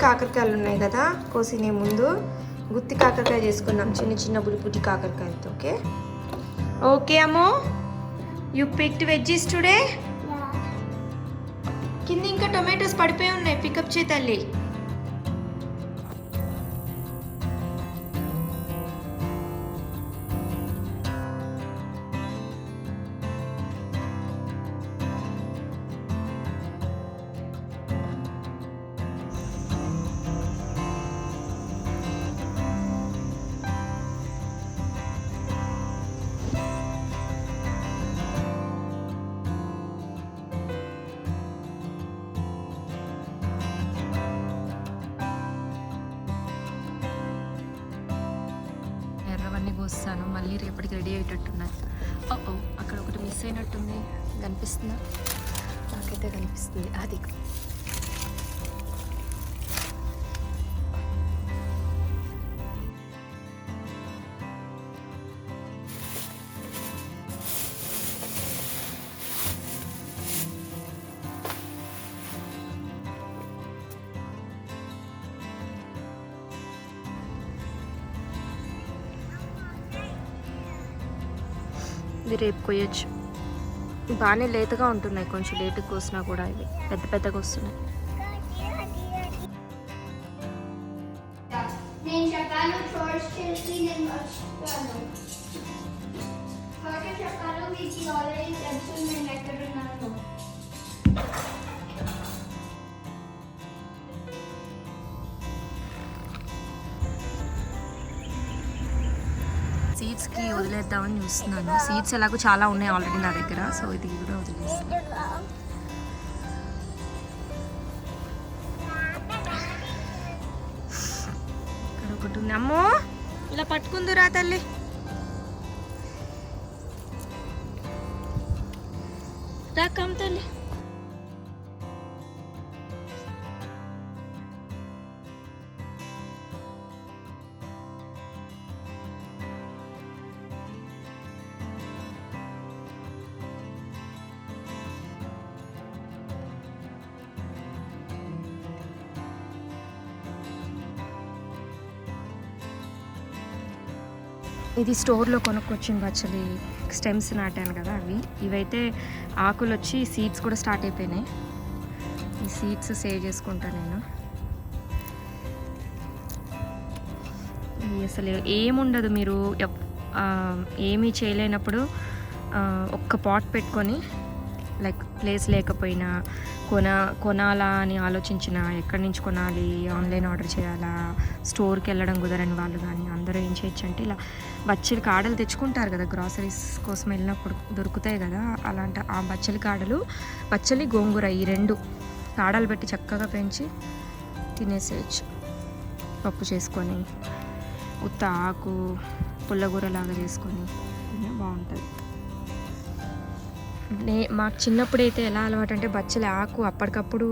కాకరకాయలు ఉన్నాయి కదా, కోసినే ముందు గుత్తి కాకరకాయ చేసుకున్నాం, చిన్న చిన్న బుడిపుట్టి కాకరకాయలతో. ఓకే ఓకే అమ్మో, యూ పిక్డ్ వెజ్జీస్ టుడే. కింద ఇంకా టొమాటోస్ పడిపోయి ఉన్నాయి, పికప్ చేయి తల్లి. ఎర్రవన్నీ కోస్తాను, మళ్ళీ రేపటికి రెడీ అయ్యేటట్టున్నాయి. ఓ అక్కడ ఒకటి మిస్ అయినట్టుంది, కనిపిస్తుందా? నాకైతే కనిపిస్తుంది అది. ఇది రేపు కొయ్యొచ్చు. బాగానే లేతగా ఉంటున్నాయి, కొంచెం లేటుగా కోసినా కూడా ఇవి పెద్ద పెద్దగా వస్తున్నాయి. సీడ్స్కి వదిలేద్దామని చూస్తున్నాను. సీడ్స్ ఎలాగో చాలా ఉన్నాయి ఆల్రెడీ నా దగ్గర, సో ఇది కూడా వదిలేస్తాను. ఇక్కడ ఒకటి ఉంది. అమ్మో ఇలా పట్టుకుందురా తల్లి. రాకం తల్లి. ఇది స్టోర్లో కొనుక్కొచ్చిన బచ్చలి స్టెమ్స్ నాటాను కదా అవి. ఇవైతే ఆకులు వచ్చి సీడ్స్ కూడా స్టార్ట్ అయిపోయినాయి. ఈ సీడ్స్ సేవ్ చేసుకుంటాను నేను. అసలు ఏముండదు, మీరు ఏమీ చేయలేనప్పుడు ఒక్క పాట్ పెట్టుకొని, లైక్ ప్లేస్ లేకపోయినా కొనాలా అని ఆలోచించిన, ఎక్కడి నుంచి కొనాలి, ఆన్లైన్ ఆర్డర్ చేయాలా, స్టోర్కి వెళ్ళడం కుదరని వాళ్ళు కానీ అందరూ ఏం చేయొచ్చు అంటే ఇలా బచ్చలి కాడలు తెచ్చుకుంటారు కదా, గ్రాసరీస్ కోసం వెళ్ళినప్పుడు దొరుకుతాయి కదా, అలాంటి ఆ బచ్చలి కాడలు, బచ్చలి గోంగూర ఈ రెండు కాడలు పెట్టి చక్కగా పెంచి తినేసేయచ్చు. పప్పు చేసుకొని ఉత్త ఆకు పుల్లగూరలాగా చేసుకొని బాగుంటుంది. మాకు చిన్నప్పుడైతే ఎలా అలవాటు అంటే బచ్చలి ఆకు అప్పటికప్పుడు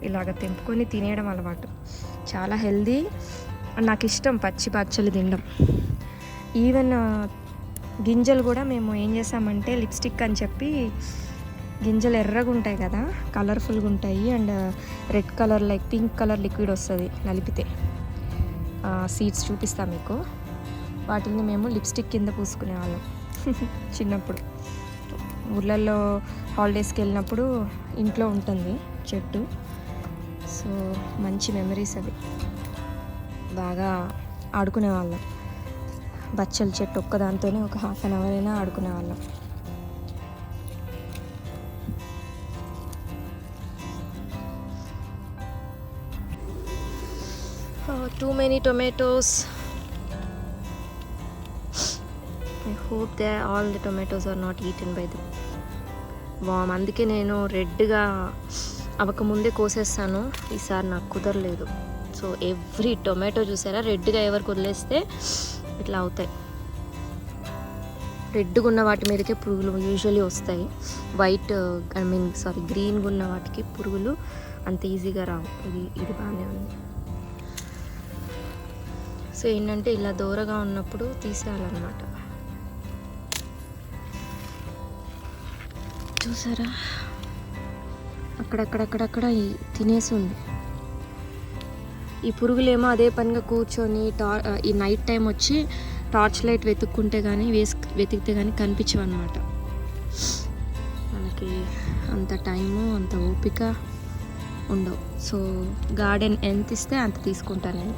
ఇలాగ తెంపుకొని తినేయడం అలవాటు. చాలా హెల్దీ, నాకు ఇష్టం పచ్చి బచ్చలి తినడం. ఈవెన్ గింజలు కూడా మేము ఏం చేసామంటే లిప్స్టిక్ అని చెప్పి, గింజలు ఎర్రగా ఉంటాయి కదా, కలర్ఫుల్గా ఉంటాయి, and red colour like pink colour liquid వస్తుంది నలిపితే, సీడ్స్ చూపిస్తాం మీకు. వాటిని మేము లిప్స్టిక్ కింద పూసుకునే వాళ్ళం చిన్నప్పుడు. ఊర్లలో హాలిడేస్కి వెళ్ళినప్పుడు ఇంట్లో ఉంటుంది చెట్టు, సో మంచి మెమరీస్ అవి. బాగా ఆడుకునేవాళ్ళం బచ్చల చెట్టు ఒక్కదాంతోనే ఒక ½ గంట అయినా ఆడుకునేవాళ్ళం. Too many tomatoes. I hope that all the tomatoes are not eaten by the worm. అందుకే నేను రెడ్గా అవ్వకముందే కోసేస్తాను. ఈసారి నాకు కుదరలేదు. సో ఎవ్రీ టొమాటో చూసారా, రెడ్గా ఎవరికి వదిలేస్తే ఇట్లా అవుతాయి. రెడ్గా ఉన్న వాటి మీదకే పురుగులు యూజువల్లీ వస్తాయి. గ్రీన్గా ఉన్న వాటికి పురుగులు అంత ఈజీగా రావు. ఇది బాగానే ఉంది. సో ఏంటంటే ఇలా దూరగా ఉన్నప్పుడు తీసేయాలన్నమాట. చూసారా అక్కడక్కడక్కడక్కడ తినేసి ఉంది. ఈ పురుగులేమో అదే పనిగా కూర్చొని ఈ నైట్ టైం వచ్చి టార్చ్ లైట్ వెతుక్కుంటే కానీ వెతికితే కానీ కనిపించవన్నమాట. మనకి అంత టైము అంత ఓపిక ఉండవు. సో గార్డెన్ ఎంత ఇస్తే అంత తీసుకుంటాను నేను,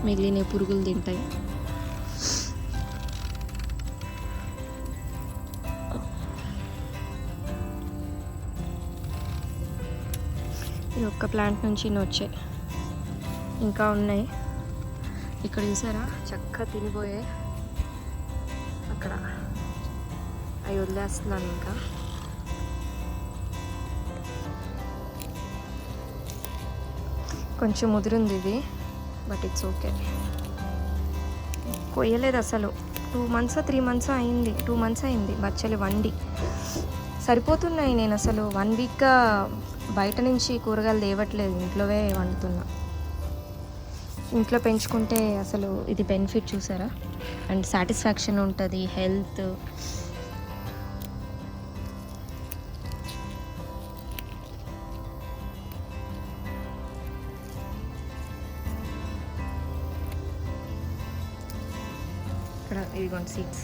మిగిలిన పురుగులు తింటాయి. ఈ ఒక్క ప్లాంట్ నుంచి వచ్చాయి, ఇంకా ఉన్నాయి. ఇక్కడ చూసారా చక్కగా తినిపోయాయి. అక్కడ అవి వదిలేస్తున్నాను. ఇంకా కొంచెం ముదిరింది ఇది, బట్ ఇట్స్ ఓకే. కొయ్యలేదు అసలు. 2 months 3 months అయింది. 2 months అయింది బచ్చలి వండి. సరిపోతున్నాయి. నేను అసలు 1 weekగా బయట నుంచి కూరగాయలు తేవట్లేదు, ఇంట్లోవే వండుతున్నా. ఇంట్లో పెంచుకుంటే అసలు ఇది బెనిఫిట్ చూసారా, అండ్ సాటిస్ఫాక్షన్ ఉంటుంది, హెల్త్. ఇక్కడ ఇదిగోండి సీడ్స్.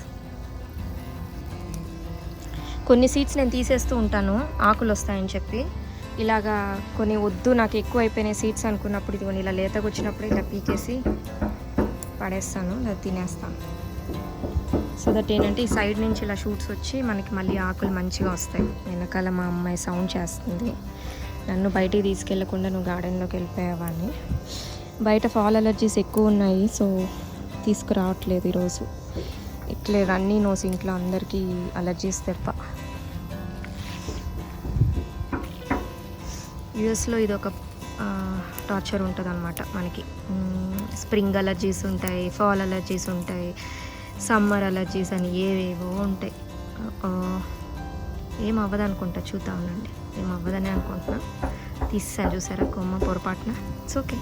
కొన్ని సీడ్స్ నేను తీసేస్తూ ఉంటాను ఆకులు వస్తాయని చెప్పి. ఇలాగా కొన్ని వద్దు నాకు ఎక్కువ అయిపోయినాయి సీడ్స్ అనుకున్నప్పుడు ఇదిగోండి ఇలా లేతగా వచ్చినప్పుడు ఇలా పీకేసి పడేస్తాను, లేదా తినేస్తాను. సో దట్ ఏంటంటే ఈ సైడ్ నుంచి ఇలా షూట్స్ వచ్చి మనకి మళ్ళీ ఆకులు మంచిగా వస్తాయి. వెనకాల మా అమ్మాయి సౌండ్ చేస్తుంది, నన్ను బయటికి తీసుకెళ్లకుండా నువ్వు గార్డెన్లోకి వెళ్ళిపోయావని. బయట ఫాల్ అలర్జీస్ ఎక్కువ ఉన్నాయి, సో తీసుకురావట్లేదు ఈరోజు. ఇట్లే రన్నీ నోస్ ఇంట్లో అందరికీ అలర్జీస్ తెప్ప. యూఎస్లో ఇది ఒక టార్చర్ ఉంటుంది అనమాట మనకి. స్ప్రింగ్ అలర్జీస్ ఉంటాయి, ఫాల్ అలర్జీస్ ఉంటాయి, సమ్మర్ అలర్జీస్ అని ఏవేవో ఉంటాయి. ఏం అవ్వదు అనుకుంటా, చూద్దాం ఉండండి. ఏం అవ్వదని అనుకుంటున్నా. తీసాను చూసారా కొమ్మ పొరపాటున. It's okay.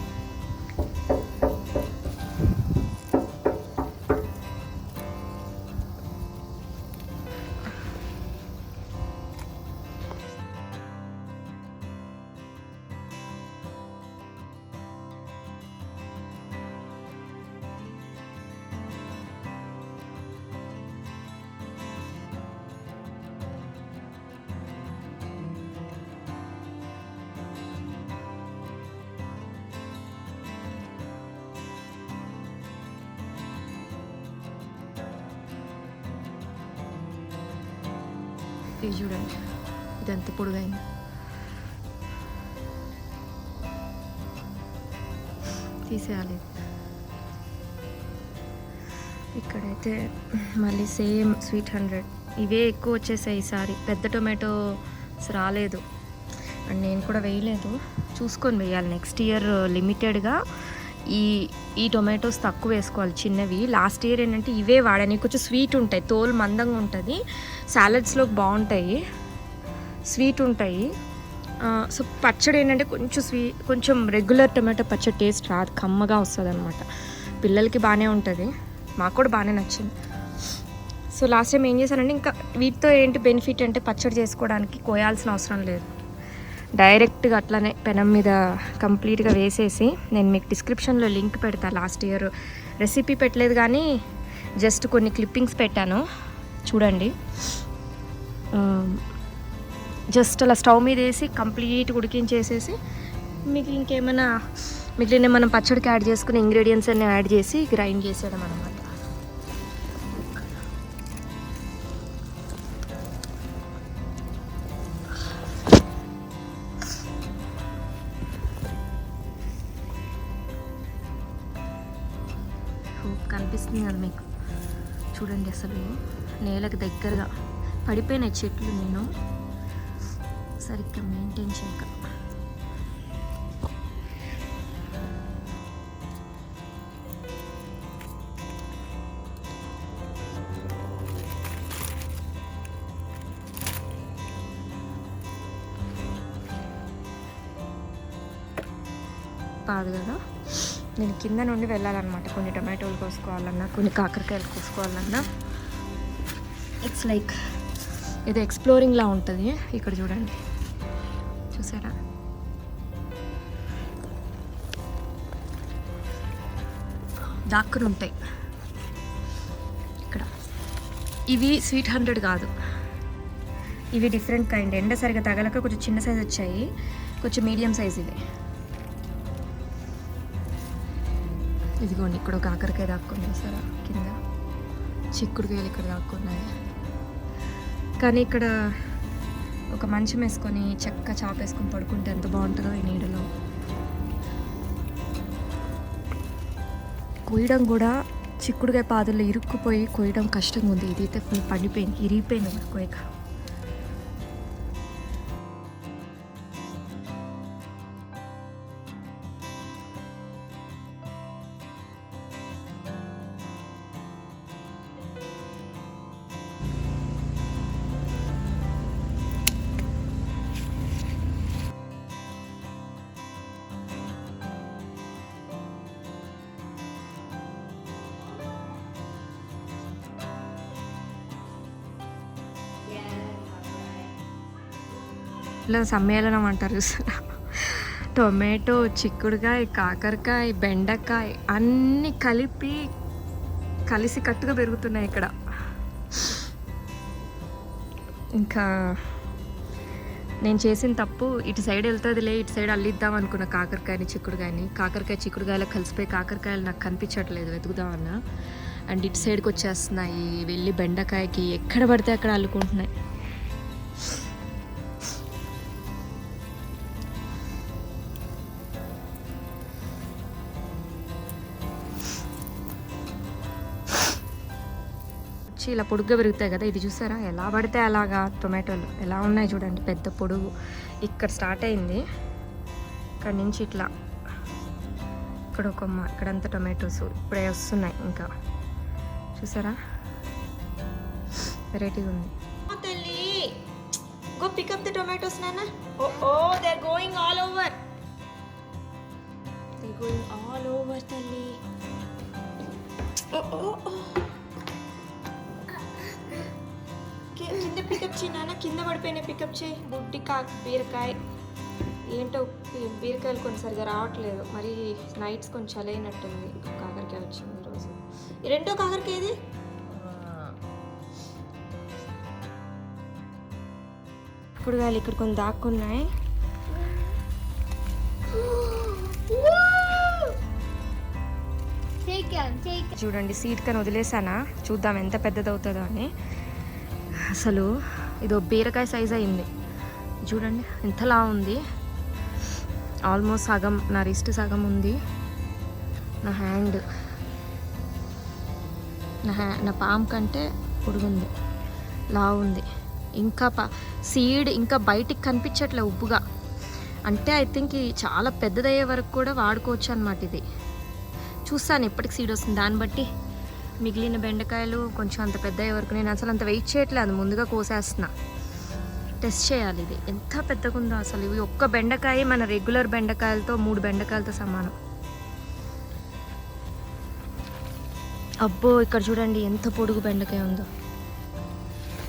ఇది చూడండి, ఇదంతా పొడుగైంది. తీసేయాలి. ఇక్కడైతే మళ్ళీ సేమ్ స్వీట్ 100 ఇవే ఎక్కువ వచ్చేసాయి ఈసారి. పెద్ద టొమాటోస్ రాలేదు, అండ్ నేను కూడా వేయలేదు. చూసుకొని వేయాలి నెక్స్ట్ ఇయర్. లిమిటెడ్గా ఈ టొమాటోస్ తక్కువ వేసుకోవాలి, చిన్నవి. లాస్ట్ ఇయర్ ఏంటంటే ఇవే వాడాను. కొంచెం స్వీట్ ఉంటాయి, తోలు మందంగా ఉంటుంది, సాలడ్స్లోకి బాగుంటాయి, స్వీట్ ఉంటాయి. సో పచ్చడి ఏంటంటే కొంచెం రెగ్యులర్ టొమాటో పచ్చడి టేస్ట్ రాదు, కమ్మగా వస్తుంది అనమాట. పిల్లలకి బాగానే ఉంటుంది, మాకు కూడా బాగానే నచ్చింది. సో లాస్ట్ టైం ఏం చేశానంటే, ఇంకా వీటితో ఏంటి బెనిఫిట్ అంటే పచ్చడి చేసుకోవడానికి కోయాల్సిన అవసరం లేదు. డైరెక్ట్గా అట్లానే పెనం మీద కంప్లీట్గా వేసేసి, నేను మీకు డిస్క్రిప్షన్లో లింక్ పెడతా. లాస్ట్ ఇయర్ రెసిపీ పెట్టలేదు కానీ జస్ట్ కొన్ని క్లిప్పింగ్స్ పెట్టాను, చూడండి. జస్ట్ అలా స్టవ్ మీద వేసి కంప్లీట్ ఉడికించేసేసి మిగిలిన మనం పచ్చడికి యాడ్ చేసుకుని ఇంగ్రీడియంట్స్ అన్నీ యాడ్ చేసి గ్రైండ్ చేసేయడం అనమాట. కనిపిస్తుంది కదా మీకు, చూడండి. అసలు నేలకు దగ్గరగా పడిపోయినాయి చెట్లు, నేను సరిగ్గా మెయింటైన్ చేయక. కాదు కదా, నేను కింద నుండి వెళ్ళాలన్నమాట. కొన్ని టొమాటోలు కోసుకోవాలన్నా, కొన్ని కాకరకాయలు కోసుకోవాలన్నా ఇట్స్ లైక్ ఏదో ఎక్స్ప్లోరింగ్లా ఉంటుంది. ఇక్కడ చూడండి, చూసారా? దాక్కుని ఉంటాయి ఇక్కడ. ఇవి స్వీట్ 100 కాదు, ఇవి డిఫరెంట్ కైండ్. ఎండ సరిగా తగలక కొంచెం చిన్న సైజ్ వచ్చాయి, కొంచెం మీడియం సైజ్ ఇది. ఇదిగోండి ఇక్కడ ఒక కాకరకాయ దాక్కున్నాయి సరే కింద, చిక్కుడుకాయలు ఇక్కడ దాక్కున్నాయి. కానీ ఇక్కడ ఒక మంచం వేసుకొని చెక్క చాపేసుకొని పడుకుంటే ఎంత బాగుంటుందో ఈ నీడలో. కొయ్యడం కూడా చిక్కుడుకాయ పాదుల్లో ఇరుక్కుపోయి కొయ్యడం కష్టంగా ఉంది. ఇది అయితే ఫుల్ పడిపోయింది, ఇరిగిపోయింది కొయ్యక. ఇలా సమ్మేళనం అంటారు చూసారా, టొమాటో, చిక్కుడుకాయ, కాకరకాయ, బెండకాయ అన్నీ కలిసి కట్టుగా పెరుగుతున్నాయి ఇక్కడ. ఇంకా నేను చేసిన తప్పు, ఇటు సైడ్ వెళ్తుందిలే, ఇటు సైడ్ అల్లిద్దాం అనుకున్న కాకరకాయని చిక్కుడుకాయని. కాకరకాయ చిక్కుడుకాయలకు కలిసిపోయి కాకరకాయలు నాకు కనిపించట్లేదు, వెతుకుదామన్నా. అండ్ ఇటు సైడ్కి వచ్చేస్తున్నాయి, వెళ్ళి బెండకాయకి ఎక్కడ పడితే అక్కడ అల్లుకుంటున్నాయి. ఇలా పొడుగ్గా పెరుగుతాయి కదా, ఇది చూసారా ఎలా పడితే అలాగా. టొమాటోలు ఎలా ఉన్నాయి చూడండి, పెద్ద పొడుగు. ఇక్కడ స్టార్ట్ అయింది, ఇక్కడ నుంచి ఇట్లా ఇక్కడ ఒక ఇక్కడంతా టొమాటోస్ ఇప్పుడే వస్తున్నాయి. ఇంకా చూసారా వెరైటీగా ఉంది. తల్లి గో పికప్ ద టొమాటోస్ నాన్న. Oh they are going all over, they going all over తల్లి. ఓ కింద పికప్ చేయి నాన్న, కింద పడిపోయినా పికప్ చేయి. బుడ్డి బీరకాయ ఏంటో, బీరకాయలు కొన్ని సరిగా రావట్లేదు, మరి నైట్స్ కొంచెం చలైనట్టుంది. కాకరకాయ వచ్చింది ఈరోజు. ఈ రెండో కాకరకాయ ఇది చిక్కుడుకాయలు ఇక్కడ కొన్ని దాక్కున్నాయి. చూడండి సీడ్ కని వదిలేసానా, చూద్దాం ఎంత పెద్దది అవుతుందో అని. అసలు ఇదో బీరకాయ సైజ్ అయింది చూడండి, ఎంతలా ఉంది. ఆల్మోస్ట్ సగం, నా రిస్ట్ సగం ఉంది, నా హ్యాండ్ నా పామ్ కంటే పొడుగుంది, లా ఉంది. ఇంకా సీడ్ ఇంకా బయటికి కనిపించట్లే ఉబ్బుగా. అంటే ఐ థింక్ చాలా పెద్దదయ్యే వరకు కూడా వాడుకోవచ్చు అన్నమాట. ఇది చూస్తాను ఎప్పటికి సీడ్ వస్తుంది, దాన్ని బట్టి మిగిలిన బెండకాయలు కొంచెం అంత పెద్ద అయ్యే వరకు. నేను అసలు అంత వెయిట్ చేయట్లేదు, ముందుగా కోసేస్తున్నా, టెస్ట్ చేయాలి ఇది ఎంత పెద్దగా ఉందో. అసలు ఇవి ఒక్క బెండకాయ మన రెగ్యులర్ బెండకాయలతో 3 బెండకాయలతో సమానం. అబ్బో ఇక్కడ చూడండి ఎంత పొడుగు బెండకాయ ఉందో.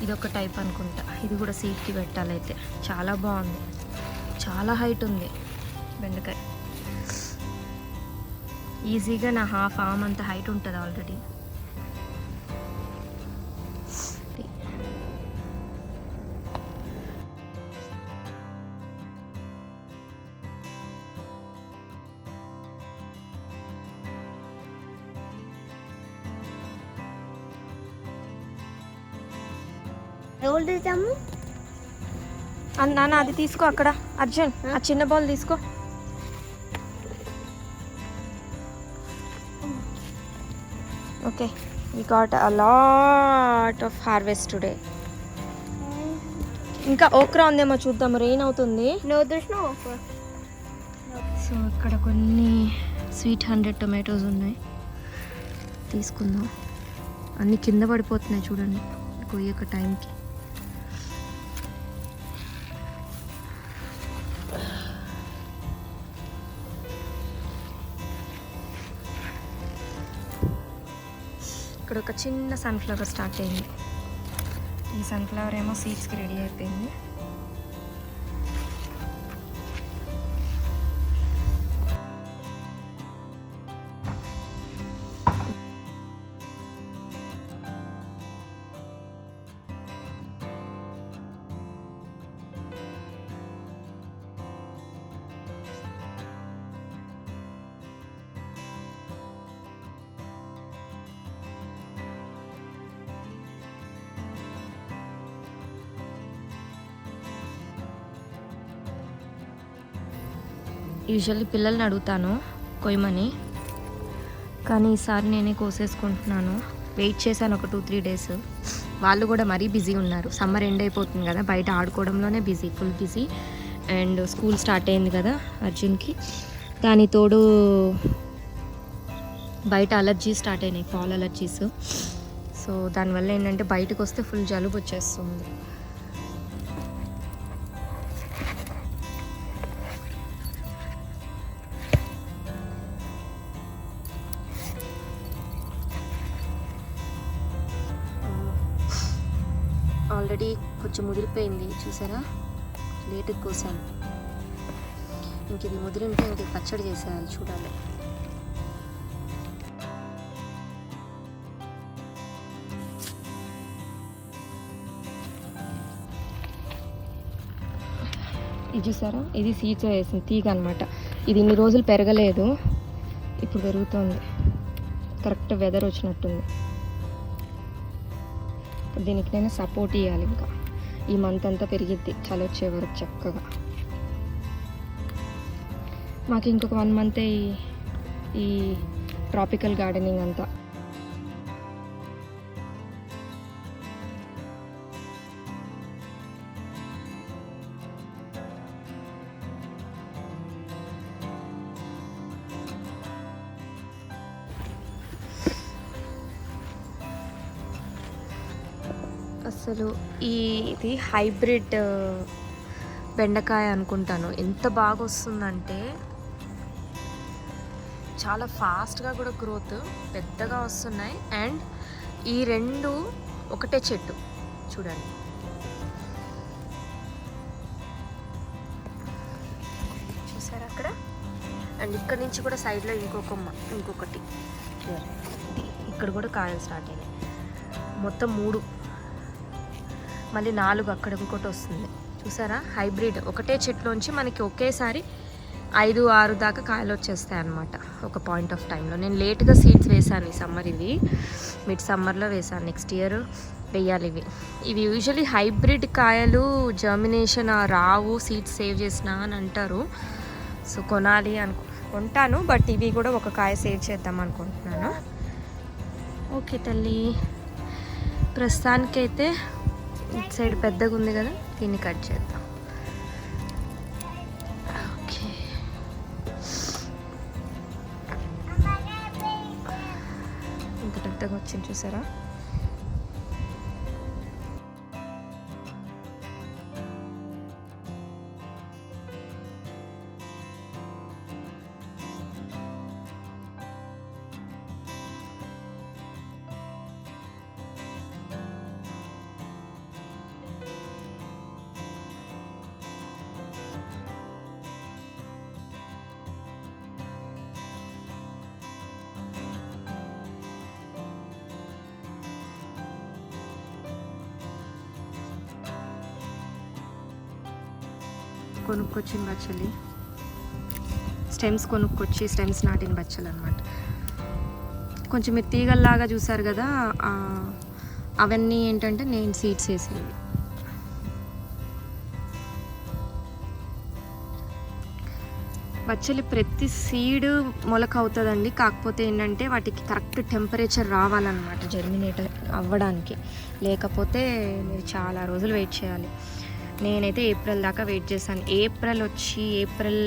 ఇదొక టైప్ అనుకుంటా, ఇది కూడా సీడ్కి పెట్టాలైతే. చాలా బాగుంది, చాలా హైట్ ఉంది బెండకాయ. ఈజీగా నా హాఫ్ ఆర్మ్ అంత హైట్ ఉంటుంది ఆల్రెడీ. నాన్న అది తీసుకో అక్కడ, అర్జున్ ఆ చిన్న బాల్ తీసుకో. Okay, we got a lot of harvest today. ఇంకా ఓక్రా ఉందేమో చూద్దాం, రెయిన్ అవుతుంది. సో ఇక్కడ కొన్ని స్వీట్ 100 టొమాటోస్ ఉన్నాయి, తీసుకుందాం. అన్నీ కింద పడిపోతున్నాయి చూడండి కొయ్యక టైంకి. ఇక్కడ ఒక చిన్న సన్ఫ్లవర్ స్టార్ట్ అయింది. ఈ సన్ఫ్లవర్ ఏమో సీడ్స్కి రెడీ అయిపోయింది. యూజువల్లీ పిల్లల్ని అడుగుతాను కొయ్యమని, కానీ ఈసారి నేనే కోసేసుకుంటున్నాను. వెయిట్ చేశాను ఒక 2-3 డేస్. వాళ్ళు కూడా మరీ బిజీ ఉన్నారు. సమ్మర్ ఎండ్ అయిపోతుంది కదా, బయట ఆడుకోవడంలోనే busy, full busy. And school start అయింది కదా అర్జున్కి, దాని తోడు బయట అలర్జీస్ స్టార్ట్ అయినాయి, ఫాల్ అలర్జీస్. సో దానివల్ల ఏంటంటే బయటకు వస్తే ఫుల్ జలుబు వచ్చేస్తుంది. ఆల్రెడీ కొంచెం ముదిరిపోయింది చూసారా, లేటుగా కోసాను. ఇంక ఇది ముదిరింటే ఇంక పచ్చడి చేసేయాలి, చూడాలి. ఇది చూసారా, ఇది సీడ్స్ వేసింది తీగ అనమాట. ఇది ఇన్ని రోజులు పెరగలేదు, ఇప్పుడు పెరుగుతుంది. కరెక్ట్ వెదర్ వచ్చినట్టుంది. దీనికి నేను సపోర్ట్ ఇవ్వాలి. ఇంకా ఈ మంత్ అంతా పెరిగిద్ది చలి వచ్చే వరకు చక్కగా. మాకు ఇంకొక 1 మంతే ఈ ట్రాపికల్ గార్డెనింగ్ అంతా. అసలు ఇది హైబ్రిడ్ బెండకాయ అనుకుంటాను. ఎంత బాగా వస్తుందంటే చాలా ఫాస్ట్గా కూడా గ్రోత్, పెద్దగా వస్తున్నాయి. అండ్ ఈ 2 ఒకటే చెట్టు చూడండి. చూసారా అక్కడ? అండ్ ఇక్కడ నుంచి కూడా సైడ్లో ఇంకొకటి ఇక్కడ కూడా కాయలు స్టార్ట్ అయినాయి. మొత్తం 3, మళ్ళీ 4 అక్కడ ఇంకోటి వస్తుంది. చూసారా, హైబ్రిడ్ ఒకటే చెట్లోంచి మనకి ఒకేసారి 5-6 దాకా కాయలు వచ్చేస్తాయి అన్నమాట ఒక పాయింట్ ఆఫ్ టైంలో. నేను లేట్గా సీడ్స్ వేసాను ఈ సమ్మర్, ఇవి మిడ్ సమ్మర్లో వేసాను. నెక్స్ట్ ఇయర్ వేయాలి ఇవి యూజువలీ హైబ్రిడ్ కాయలు జర్మినేషన్ రావు, సీడ్స్ సేవ్ చేసినా అని అంటారు. సో కొనాలి కొంటాను, బట్ ఇవి కూడా ఒక కాయ సేవ్ చేద్దాం అనుకుంటున్నాను. ఓకే తల్లి, ప్రస్తుతానికైతే ఇటు సైడ్ పెద్దగా ఉంది కదా, దీన్ని కట్ చేద్దాం. ఓకే, ఇంత పెద్దగా వచ్చింది చూసారా. కొనుక్కొచ్చిన బచ్చలి, స్టెమ్స్ నాటిన బచ్చలు అనమాట. కొంచెం మీరు తీగల్లాగా చూసారు కదా, అవన్నీ ఏంటంటే నేను సీడ్స్ వేసేవి. బచ్చలి ప్రతి సీడ్ మొలక అవుతుందండి. కాకపోతే ఏంటంటే వాటికి కరెక్ట్ టెంపరేచర్ రావాలన్నమాట జర్మినేట్ అవ్వడానికి, లేకపోతే మీరు చాలా రోజులు వెయిట్ చేయాలి. నేనైతే ఏప్రిల్ దాకా వెయిట్ చేశాను. ఏప్రిల్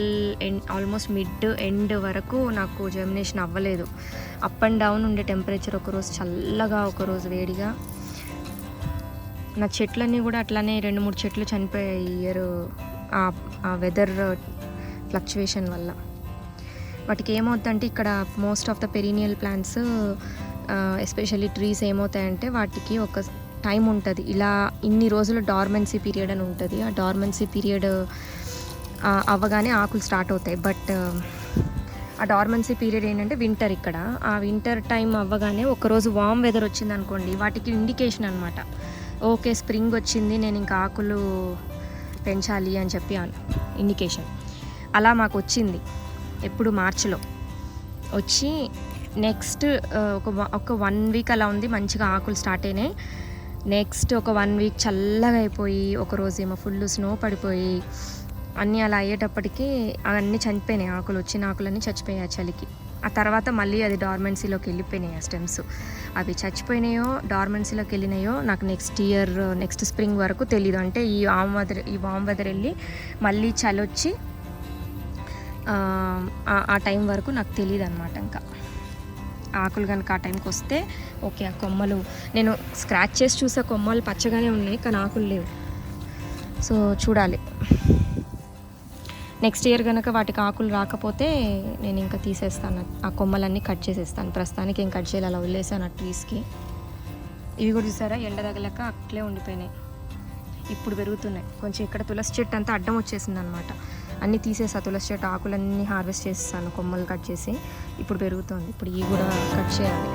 ఆల్మోస్ట్ మిడ్ ఎండ్ వరకు నాకు జర్మినేషన్ అవ్వలేదు. అప్ అండ్ డౌన్ ఉండే టెంపరేచర్, ఒకరోజు చల్లగా ఒకరోజు వేడిగా. నా చెట్లన్నీ కూడా అట్లానే 2-3 చెట్లు చనిపోయాయి ఈ ఇయర్ ఆ వెదర్ ఫ్లక్చువేషన్ వల్ల. వాటికి ఏమవుతుందంటే ఇక్కడ most of the perennial plants especially trees ఏమవుతాయంటే వాటికి ఒక టైం ఉంటుంది, ఇలా ఇన్ని రోజులు డార్మెన్సీ పీరియడ్ అని ఉంటుంది. ఆ డార్మెన్సీ పీరియడ్ అవ్వగానే ఆకులు స్టార్ట్ అవుతాయి. బట్ ఆ డార్మెన్సీ పీరియడ్ ఏంటంటే వింటర్. ఇక్కడ ఆ వింటర్ టైం అవ్వగానే ఒకరోజు వామ్ వెదర్ వచ్చింది అనుకోండి, వాటికి ఇండికేషన్ అనమాట, ఓకే స్ప్రింగ్ వచ్చింది, నేను ఇంకా ఆకులు పెంచాలి అని చెప్పి ఇండికేషన్. అలా మాకు వచ్చింది ఎప్పుడు మార్చిలో వచ్చి, నెక్స్ట్ ఒక 1 వీక్ అలా ఉంది, మంచిగా ఆకులు స్టార్ట్ అయినాయి. నెక్స్ట్ ఒక 1 వీక్ చల్లగా అయిపోయి, ఒకరోజు ఏమో ఫుల్ స్నో పడిపోయి అన్నీ అలా అయ్యేటప్పటికి అవన్నీ చనిపోయినాయి, ఆకులు వచ్చిన ఆకులన్నీ చచ్చిపోయాయి ఆ చలికి. ఆ తర్వాత మళ్ళీ అది డార్మెన్సీలోకి వెళ్ళిపోయినాయి ఆ స్టెమ్స్. అవి చచ్చిపోయినాయో డార్మెన్సీలోకి వెళ్ళినాయో నాకు నెక్స్ట్ స్ప్రింగ్ వరకు తెలీదు. అంటే ఈ వామ్ వెదర్ వెళ్ళి మళ్ళీ చలి వచ్చి ఆ టైం వరకు నాకు తెలియదు అనమాట. ఇంకా ఆకులు కనుక ఆ టైంకి వస్తే ఓకే. ఆ కొమ్మలు నేను స్క్రాచ్ చేసి చూసే కొమ్మలు పచ్చగానే ఉన్నాయి, కానీ ఆకులు లేవు. సో చూడాలి. నెక్స్ట్ ఇయర్ కనుక వాటికి ఆకులు రాకపోతే నేను ఇంకా తీసేస్తాను, ఆ కొమ్మలన్నీ కట్ చేసేస్తాను. ప్రస్తుతానికి ఏం కట్ చేయాలి, అలా వదిలేసాను ఆ ట్రీస్కి. ఇవి కూడా చూసారా ఎండ తగలక అట్లే ఉండిపోయినాయి, ఇప్పుడు పెరుగుతున్నాయి. కొంచెం ఇక్కడ తులసి చెట్టు అంతా అడ్డం వచ్చేసింది అనమాట. అన్నీ తీసేసా, తులసి చెట్టు ఆకులన్నీ హార్వెస్ట్ చేసేసాను, కొమ్మలు కట్ చేసి. ఇప్పుడు పెరుగుతుంది. ఇప్పుడు ఇవి కూడా కట్ చేయాలి.